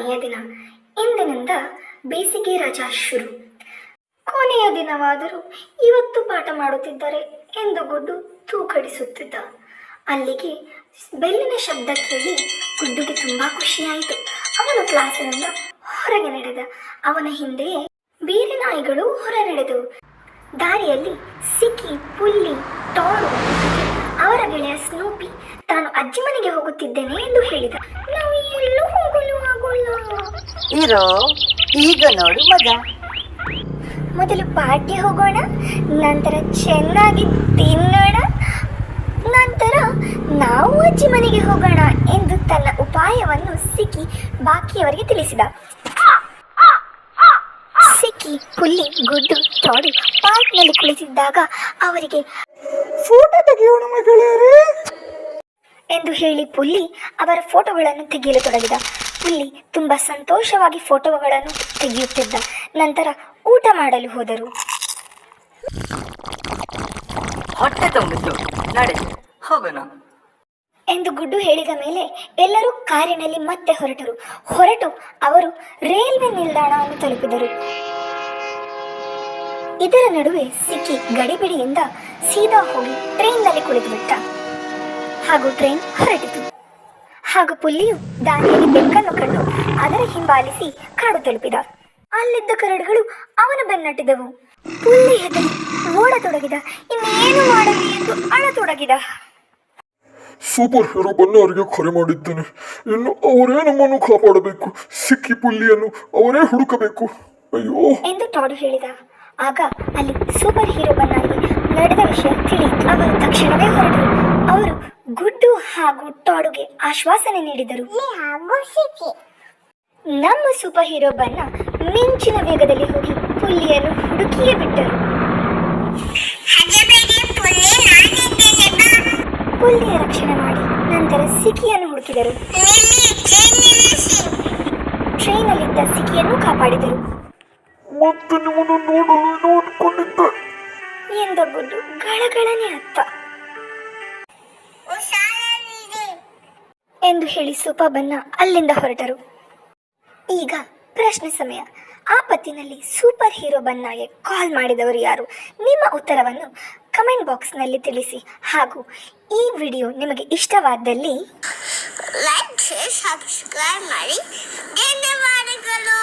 ಕೊನೆಯ ದಿನ. ಇಂದಿನಿಂದ ಬೇಸಿಗೆ ರಜಾ ಶುರು. ಕೊನೆಯ ದಿನವಾದರೂ ಇವತ್ತು ಪಾಠ ಮಾಡುತ್ತಿದ್ದರೆ ಎಂದು ಗುಡ್ಡು ತೂಕಡಿಸುತ್ತಿದ್ದ. ಅಲ್ಲಿಗೆ ಬೆಲ್ಲಿನ ಶಬ್ದ ಕೇಳಿ ಗುಡ್ಡುಗೆ ತುಂಬಾ ಖುಷಿಯಾಯಿತು. ಅವನು ಕ್ಲಾಸಿನಿಂದ ಹೊರಗೆ ನಡೆದ. ಅವನ ಹಿಂದೆಯೇ ಬೇರೆ ನಾಯಿಗಳು ಹೊರ ನಡೆದವು. ದಾರಿಯಲ್ಲಿ ಸಿಕ್ಕಿ, ಪುಲ್ಲಿ, ಟಾಡು, ಅವರ ಗೆಳೆಯ ಸ್ನೂಪಿ ತಾನು ಅಜ್ಜಿ ಮನೆಗೆ ಹೋಗುತ್ತಿದ್ದೇನೆ ಎಂದು ಹೇಳಿದ. ನಾವು ಎಲ್ಲೂ ಹೋಗಲು ಆಗೋಲ್ಲ ಇರೋ, ಈಗ ನೋಡು ಮಗ. ಮೊದಲು ಪಾರ್ಟಿ ಹೋಗೋಣ, ನಂತರ ಚೆನ್ನಾಗಿ ತಿನ್ನೋಣ, ನಂತರ ನಾವು ಅಜ್ಜಿ ಮನೆಗೆ ಹೋಗೋಣ ಎಂದು ತನ್ನ ಉಪಾಯವನ್ನು ಸಿಕ್ಕಿ ಬಾಕಿಯವರಿಗೆ ತಿಳಿಸಿದ. ಸಿಕ್ಕಿ, ಪುಲ್ಲಿ, ಗುಡ್ಡು, ಟಾಡು ಪಾರ್ಕ್ನಲ್ಲಿ ಕುಳಿತಿದ್ದಾಗ ಅವರಿಗೆ ಫೋಟೋ ತೆಗೆಯೋಣ ಮಗಳೇ ಎಂದು ಹೇಳಿ ಪುಲ್ಲಿ ಅವರ ಫೋಟೋಗಳನ್ನು ತೆಗೆಯಲು ತೊಡಗಿದ. ಪುಲ್ಲಿ ತುಂಬ ಸಂತೋಷವಾಗಿ ಫೋಟೋಗಳನ್ನು ತೆಗೆಯುತ್ತಿದ್ದ. ನಂತರ ಊಟ ಮಾಡಲು ಹೋದರು. ಹೊಟ್ಟೆ ತುಂಬಿದ್ದು, ನಡೆ ಹೋಗೋಣ ಎಂದು ಗುಡ್ಡು ಹೇಳಿದ ಮೇಲೆ ಎಲ್ಲರೂ ಕಾರಿನಲ್ಲಿ ಮತ್ತೆ ಹೊರಟು ಅವರು ರೈಲ್ವೆ ನಿಲ್ದಾಣವನ್ನು ತಲುಪಿದರು. ಇದರ ನಡುವೆ ಸಿಕ್ಕಿ ಗಡಿಬಿಡಿಯಿಂದ ಸೀದಾ ಹೋಗಿ ಟ್ರೈನ್ನಲ್ಲಿ ಕುಳಿತುಬಿಟ್ಟ. ಹಾಗೂ ಟ್ರೈನ್ ಹೊರಟಿತು. ಹಾಗೂ ಪುಲ್ಲಿಯು ದಾರಿಯಲ್ಲಿ ಬೆಕ್ಕನ್ನು ಕಂಡು ಅದರ ಹಿಂಬಾಲಿಸಿ ಕಾಡು ತಲುಪಿದ. ಅಲ್ಲಿದ್ದ ಕರಡುಗಳು ಅವನ ಬೆನ್ನಟ್ಟಿದವು. ಪುಲ್ಲಿ ಹೆದರಿ ಓಡತೊಡಗಿದ. ಇನ್ನೇನು ಮಾಡಲಿ ಎಂದು ಅಳತೊಡಗಿದ. ಸೂಪರ್ ಹೀರೋ ಬನ್ನವರಿಗೆ ಕರೆ ಮಾಡಿದ್ದೇನೆ. ಇನ್ನು ಅವರೇ ನಮ್ಮನ್ನು ಕಾಪಾಡಬೇಕು. ಸಿಕ್ಕಿ ಪುಲ್ಲಿಯನ್ನು ಅವರೇ ಹುಡುಕಬೇಕು. ಅಯ್ಯೋ ಎಂದು ಟಾಡು ಹೇಳಿದ. ಆಗ ಅಲ್ಲಿ ಸೂಪರ್ ಹೀರೋ ಬನ್ನವರಿಗೆ ನಡೆದ ವಿಷಯ ತಿಳಿಯಿತು. ಅವರು ತಕ್ಷಣವೇ ಹೊರಟರು. ಅವರು ಗುಡ್ಡು ಹಾಗೂ ಟಾಡುಗೆ ಆಶ್ವಾಸನೆ ನೀಡಿದರು. ನಮ್ಮ ಸೂಪರ್ ಹೀರೋ ಬನ್ನ ಮಿಂಚಿನ ವೇಗದಲ್ಲಿ ಹೋಗಿ ಪುಲ್ಲಿಯನ್ನು ಹುಡುಕಿಯೇ ಬಿಟ್ಟರು. ಪುಲ್ಲಿಯ ರಕ್ಷಣೆ ಮಾಡಿ ನಂತರ ಸಿಕ್ಕಿಯನ್ನು ಹುಡುಕಿದರು. ಟ್ರೈನಲ್ಲಿದ್ದ ಸಿಕ್ಕಿಯನ್ನು ಕಾಪಾಡಿದರು. ಮತ್ತೆ ನಿಮ್ಮನ್ನು ನೋಡಲು ಅಂದ್ಕೊಂಡಿದ್ದೆ ಎಂದ ಗುಡ್ಡು ಗಳಗಳನೆ ಅತ್ತ ಎಂದು ಹೇಳಿ ಸೂಪರ್ ಬನ್ನ ಅಲ್ಲಿಂದ ಹೊರಟರು. ಈಗ ಪ್ರಶ್ನೆ ಸಮಯ. ಆಪತ್ತಿನಲ್ಲಿ ಸೂಪರ್ ಹೀರೋ ಬನ್ನಗೆ ಕಾಲ್ ಮಾಡಿದವರು ಯಾರು? ನಿಮ್ಮ ಉತ್ತರವನ್ನು ಕಮೆಂಟ್ ಬಾಕ್ಸ್ನಲ್ಲಿ ತಿಳಿಸಿ. ಹಾಗೂ ಈ ವಿಡಿಯೋ ನಿಮಗೆ ಇಷ್ಟವಾದಲ್ಲಿ ಲೈಕ್, ಸಬ್ಸ್ಕ್ರೈಬ್ ಮಾಡಿ. ಧನ್ಯವಾದಗಳು.